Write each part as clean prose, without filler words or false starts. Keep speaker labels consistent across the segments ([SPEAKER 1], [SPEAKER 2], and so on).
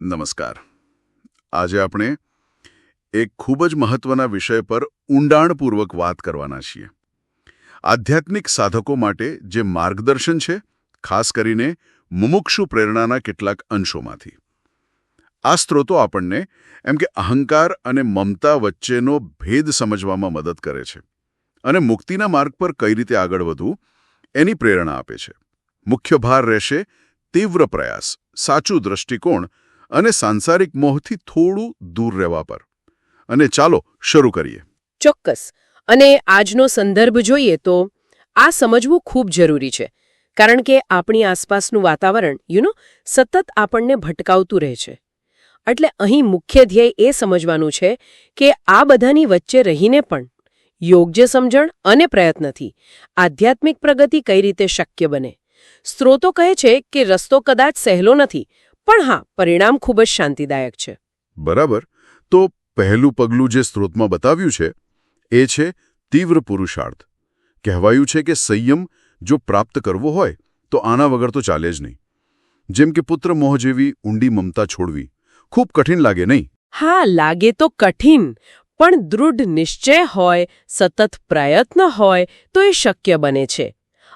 [SPEAKER 1] નમસ્કાર. આજે આપણે એક ખૂબ જ મહત્વના વિષય પર ઊંડાણપૂર્વક વાત કરવાના છીએ. આધ્યાત્મિક સાધકો માટે જે માર્ગદર્શન છે, ખાસ કરીને મુમુક્ષુ પ્રેરણાના કેટલાક અંશોમાંથી. આ સ્ત્રોતો આપણને એમ કે અહંકાર અને મમતા વચ્ચેનો ભેદ સમજવામાં મદદ કરે છે અને મુક્તિના માર્ગ પર કઈ રીતે આગળ વધવું એની પ્રેરણા આપે છે. મુખ્ય ભાર રહેશે તીવ્ર પ્રયાસ, સાચું દૃષ્ટિકોણ અને સાંસારિક મોહથી થોડું દૂર રહેવા પર. અને ચાલો શરૂ કરીએ.
[SPEAKER 2] ચોક્કસ. અને આજનો સંદર્ભ જોઈએ તો આ સમજવું ખૂબ જરૂરી છે, કારણ કે આપણી આસપાસનું વાતાવરણ સતત આપણને ભટકાવતું રહે છે. એટલે અહીં મુખ્ય ધ્યેય એ સમજવાનું છે કે આ બધાની વચ્ચે રહીને પણ યોગ્ય સમજણ અને પ્રયત્નથી આધ્યાત્મિક પ્રગતિ કઈ રીતે શક્ય બને. સ્ત્રોતો કહે છે કે રસ્તો કદાચ સહેલો નથી, પણ હા, પરિણામ ખૂબ જ શાંતિદાયક છે.
[SPEAKER 1] બરાબર. તો પહેલું પગલું જે સ્ત્રોતમાં બતાવ્યું છે એ છે તીવ્ર પુરુષાર્થ. કહેવાયું છે કે સંયમ જો પ્રાપ્ત કરવો હોય તો આના વગર તો ચાલે જ નહીં. જેમ કે પુત્ર મોહ જેવી ઊંડી મમતા છોડવી ખૂબ કઠિન લાગે, નહીં?
[SPEAKER 2] હા, લાગે તો કઠિન, પણ દૃઢ નિશ્ચય હોય, સતત પ્રયત્ન હોય તો એ શક્ય બને છે.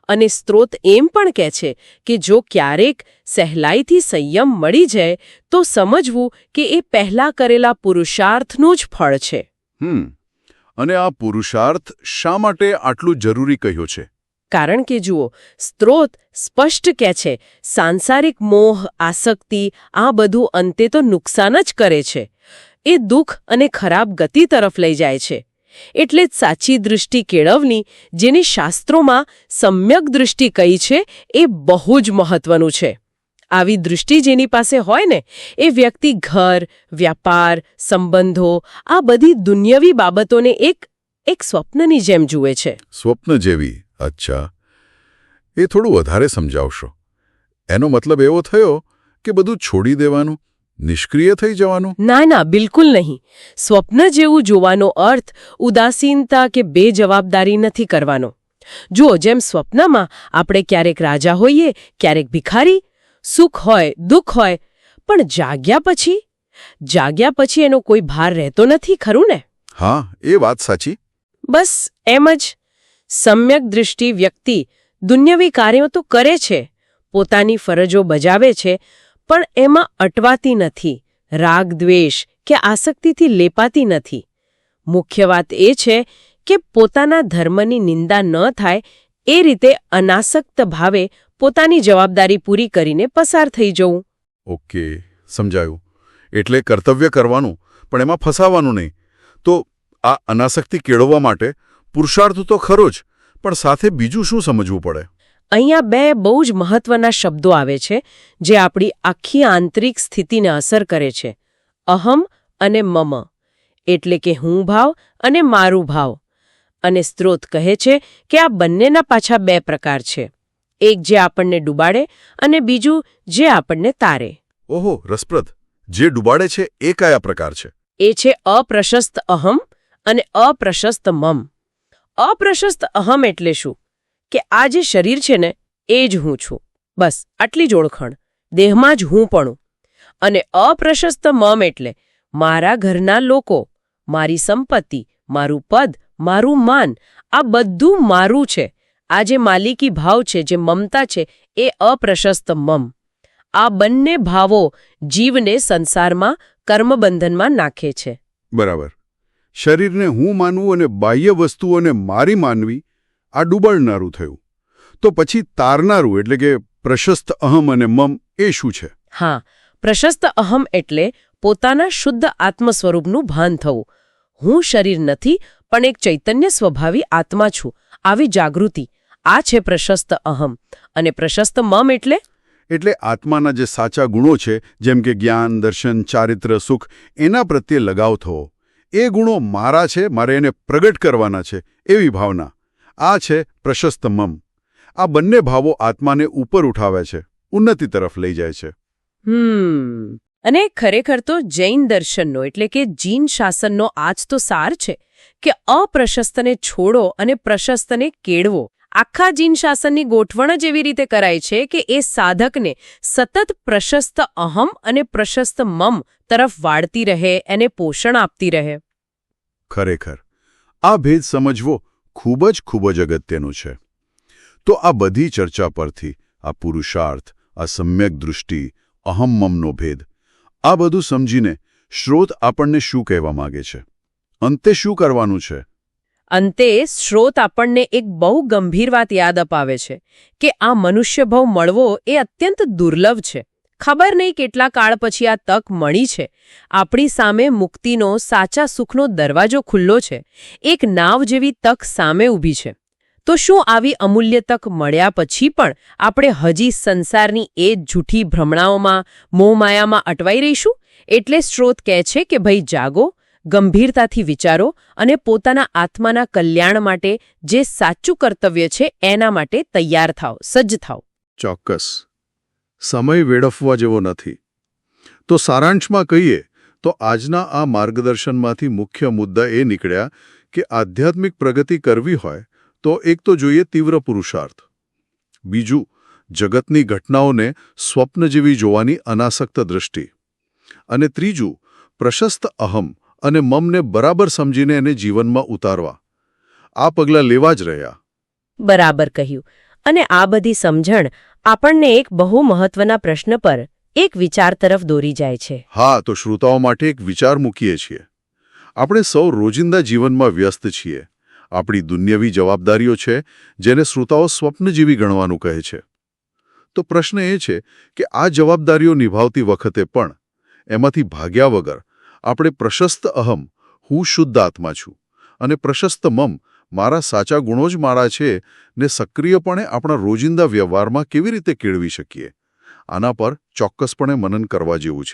[SPEAKER 2] અને સ્ત્રોત એમ પણ કહે છે કે જો ક્યારેક સહેલાઈથી સંયમ મળી જાય તો સમજવું કે એ પહેલા કરેલા પુરુષાર્થનું જ ફળ છે.
[SPEAKER 1] અને આ પુરુષાર્થ શા માટે આટલું જરૂરી કહ્યો છે?
[SPEAKER 2] કારણ કે જુઓ, સ્ત્રોત સ્પષ્ટ કહે છે સાંસારિક મોહ, આસક્તિ આ બધું અંતે તો નુકસાન જ કરે છે. એ દુઃખ અને ખરાબ ગતિ તરફ લઈ જાય છે. એટલે જ સાચી દૃષ્ટિ કેળવણી, જેની શાસ્ત્રોમાં સમ્યક દૃષ્ટિ કહી છે, એ બહુ જ મહત્વનું છે. આવી દૃષ્ટિ જેની પાસે હોય ને, એ વ્યક્તિ ઘર, વ્યાપાર, સંબંધો આ બધી દુન્યવી બાબતોને એક સ્વપ્નની જેમ જુએ છે.
[SPEAKER 1] સ્વપ્ન જેવી? અચ્છા, એ થોડું વધારે સમજાવશો. એનો મતલબ એવો થયો કે બધું છોડી દેવાનું, નિષ્ક્રિય થઈ જવાનું?
[SPEAKER 2] ના, બિલકુલ નહીં. સ્વપ્ન જેવું જોવાનો અર્થ ઉદાસીનતા કે બેજવાબદારી નથી કરવાનો. જુઓ, જેમ સ્વપ્નમાં આપણે ક્યારેક રાજા હોઈએ, ક્યારેક ભિખારી, સુખ હોય, દુઃખ હોય, પણ જાગ્યા પછી એનો કોઈ ભાર રહેતો નથી, ખરું ને?
[SPEAKER 1] હા, એ વાત સાચી.
[SPEAKER 2] બસ એમ જ સમ્યક દૃષ્ટિ વ્યક્તિ દુન્યવી કાર્યો તો કરે છે, પોતાની ફરજો બજાવે છે, પણ એમાં અટવાતી નથી, રાગ દ્વેષ કે આસક્તિથી લેપાતી નથી. મુખ્ય વાત એ છે કે પોતાના ધર્મની નિંદા ન થાય એ રીતે અનાસક્ત ભાવે પોતાની જવાબદારી પૂરી કરીને પસાર થઈ જવું.
[SPEAKER 1] ઓકે, સમજાયું. એટલે કર્તવ્ય કરવાનું, પણ એમાં ફસાવાનું નહીં. તો આ અનાસક્તિ કેળવવા માટે પુરુષાર્થ તો ખરો જ, પણ સાથે બીજું શું સમજવું પડે?
[SPEAKER 2] અહીંયા બે બહુ જ મહત્વના શબ્દો આવે છે જે આપણી આખી આંતરિક સ્થિતિને અસર કરે છે: અહમ અને મમ, એટલે કે હું ભાવ અને મારું ભાવ. અને સ્ત્રોત કહે છે કે આ બંનેના પાછા બે પ્રકાર છે, એક જે આપણને ડૂબાડે અને બીજું જે આપણને તારે.
[SPEAKER 1] ઓહો, રસપ્રદ. જે ડૂબાડે છે એ કયા પ્રકાર છે?
[SPEAKER 2] એ છે અપ્રશસ્ત અહમ અને અપ્રશસ્ત મમ. અપ્રશસ્ત અહમ એટલે શું? કે આ જે શરીર છે ને, એ જ હું છું, બસ આટલી જ ઓળખણ, દેહમાં જ હું પણ. અને અપ્રશસ્ત મમ એટલે મારા ઘરના લોકો, મારી સંપત્તિ, મારું પદ, મારું માન, આ બધું મારું છે. આ જે માલિકી ભાવ છે, જે મમતા છે, એ અપ્રશસ્ત મમ. આ બંને ભાવો જીવને સંસારમાં કર્મબંધનમાં નાખે છે.
[SPEAKER 1] બરાબર. શરીરને હું માનવું અને બાહ્ય વસ્તુઓને મારી માનવી, આ ડૂબાડનારું થયું. તો પછી તારનારું એટલે કે પ્રશસ્ત અહમ અને મમ, એ શું છે?
[SPEAKER 2] હા, પ્રશસ્ત અહમ એટલે પોતાના શુદ્ધ આત્મ સ્વરૂપનું ભાન થવું. હું શરીર નથી, પણ એક ચૈતન્ય સ્વભાવી આત્મા છું, આવી જાગૃતિ. આ છે પ્રશસ્ત અહમ. અને પ્રશસ્ત મમ એટલે
[SPEAKER 1] આત્માના જે સાચા ગુણો છે, જેમ કે જ્ઞાન, દર્શન, ચારિત્ર, સુખ, એના પ્રત્યે લગાવ થવો. એ ગુણો મારા છે, મારે એને પ્રગટ કરવાના છે, એવી ભાવના. આ છે પ્રશસ્ત મમ. આ બંને ભાવો આત્માને ઉપર ઉઠાવે છે, ઉન્નતિ તરફ લઈ જાય છે.
[SPEAKER 2] અને ખરેખર તો જૈન દર્શનનો એટલે કે જીન શાસનનો આજ તો સાર છે કે અપ્રશસ્તને છોડો અને પ્રશસ્તને કેળવો. આખા જીન શાસનની ગોઠવણ જ એવી રીતે કરાય છે કે એ સાધકને સતત પ્રશસ્ત અહમ અને પ્રશસ્ત મમ તરફ વાળતી રહે, એને પોષણ આપતી રહે.
[SPEAKER 1] ખરેખર આ ભેદ સમજવો ખૂબ જ અગત્યનું છે. તો આ બધી ચર્ચા પરથી આ પુરુષાર્થ, આ સમ્યક દૃષ્ટિ, અહમ મમનો ભેદ, આ બધું સમજીને શ્રોત આપણને શું કહેવા માંગે છે? અંતે શું કરવાનું છે?
[SPEAKER 2] અંતે શ્રોત આપણને એક બહુ ગંભીર વાત યાદ અપાવે છે કે આ મનુષ્યભાવ મળવો એ અત્યંત દુર્લભ છે. ખબર નહીં કેટલા કાળ પછી આ તક મળી છે. આપણી સામે મુક્તિનો, સાચા સુખનો દરવાજો ખુલ્લો છે. એક નાવ જેવી તક સામે ઊભી છે. તો શું આવી અમૂલ્ય તક મળ્યા પછી પણ આપણે હજી સંસારની એ જ જૂઠી ભ્રમણાઓમાં, મોહમાયામાં અટવાઈ રહીશું? એટલે સ્ત્રોત કહે છે કે ભાઈ જાગો, ગંભીરતાથી વિચારો અને પોતાના આત્માના કલ્યાણ માટે જે સાચું કર્તવ્ય છે એના માટે તૈયાર થાઓ, સજ્જ થાઓ.
[SPEAKER 3] ચોક્કસ. સમય વેડફવા જેવો નથી. તો સારાંશમાં કહીએ તો આજના આ માર્ગદર્શનમાંથી મુખ્ય મુદ્દા એ નીકળ્યા કે આધ્યાત્મિક પ્રગતિ કરવી હોય તો એક તો જોઈએ તીવ્ર પુરુષાર્થ. બીજું, જગતની ઘટનાઓને સ્વપ્ન જેવી જોવાની અનાસક્ત દૃષ્ટિ. અને ત્રીજું, પ્રશસ્ત અહમ અને મમને બરાબર સમજીને એને જીવનમાં ઉતારવા. આ પગલાં લેવા જ રહ્યા.
[SPEAKER 2] બરાબર કહ્યું. અને આ બધી સમજણ આપણને એક બહુ મહત્વના પ્રશ્ન પર, એક વિચાર તરફ દોરી જાય છે.
[SPEAKER 3] હા, તો શ્રોતાઓ માટે એક વિચાર મૂકીએ છીએ. આપણે સૌ રોજિંદા જીવનમાં વ્યસ્ત છીએ. આપણી દુન્યવી જવાબદારીઓ છે જેને શ્રોતાઓ સ્વપ્નજીવી ગણવાનું કહે છે. તો પ્રશ્ન એ છે કે આ જવાબદારીઓ નિભાવતી વખતે પણ એમાંથી ભાગ્યા વગર આપણે પ્રશસ્ત અહમ, હું શુદ્ધ આત્મા છું, અને પ્રશસ્ત મમ, મારા સાચા ગુણો જ મારા છે, ને સક્રિયપણે આપણા રોજિંદા વ્યવહારમાં કેવી રીતે કેળવી શકીએ? આના પર ચોક્કસપણે મનન કરવા જેવું છે.